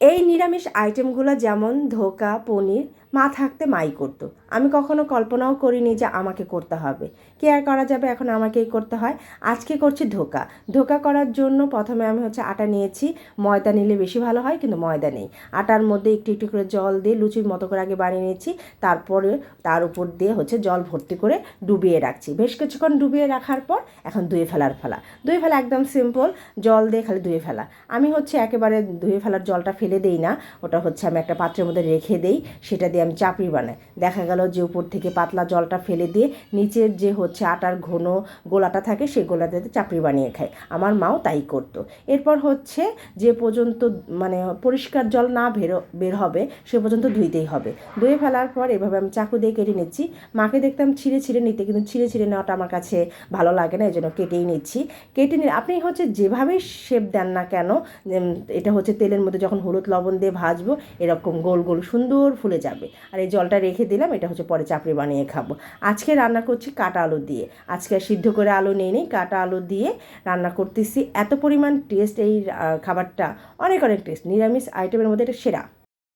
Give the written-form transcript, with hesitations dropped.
এই নিরামিষ আইটেমগুলো যেমন ধোকা, পনির মা থাকতে মাই করতো। আমি কখনো কল্পনাও করিনি যে আমাকে করতে হবে। কে আর করা যাবে, এখন আমাকেই করতে হয়। আজকে করছি ধোকা। ধোকা করার জন্য প্রথমে আমি আটা নিয়েছি। ময়দা নিলে বেশি ভালো হয়, কিন্তু ময়দা নেই। আটার মধ্যে একটু একটু করে জল দিয়ে লুচির মতো করে আগে বানিয়ে নিয়েছি। তারপরে তার উপর দিয়ে জল ভর্তি করে ডুবিয়ে রাখছি। বেশ কিছুক্ষণ ডুবিয়ে রাখার পর এখন ধুয়ে ফেলার ফেলা। ধুয়ে ফেলা একদম সিম্পল, জল দিয়ে খালি ধুয়ে ফেলা। আমি একেবারে ধুয়ে ফেলার জলটা ফেলে দেই না, ওটা আমি একটা পাত্রের মধ্যে রেখে দেই, সেটা দিয়ে আমি চাপড়ি বানাই। দেখা গেল যে উপর থেকে পাতলা জলটা ফেলে দিয়ে নিচের যে আটার ঘন গোলাটা থাকে সেই গোলাটাতে চাপড়ি বানিয়ে খাই। আমার মাও তাই করতো। এরপর যে পর্যন্ত মানে পরিষ্কার জল না বের হবে সে পর্যন্ত ধুইতেই হবে। ধুয়ে ফেলার পর এভাবে আমি চাকু দিয়ে কেটে নিচ্ছি। মাকে দেখতাম ছিঁড়ে ছিঁড়ে নিতে, কিন্তু ছিঁড়ে ছিঁড়ে নেওয়াটা আমার কাছে ভালো লাগে না, এই জন্য কেটেই নিচ্ছি। কেটে নিয়ে আপনি যেভাবেই শেপ দেন না কেন, এটা তেলের মধ্যে যখন হলুদ লবণ দিয়ে ভাজবো এরকম গোল গোল সুন্দর ফুলে যাবে। আর এই জলটা রেখে দিলাম, এটা পরে চাপড়ি বানিয়ে খাবো। আজকে রান্না করছি কাটা আলু দিয়ে। আজকে সিদ্ধ করে আলু নেই, কাটা আলু দিয়ে রান্না করতেছি। এত পরিমাণ টেস্ট এই খাবারটা, অনেক অনেক টেস্ট। নিরামিষ আইটেমের মধ্যে এটা সেরা।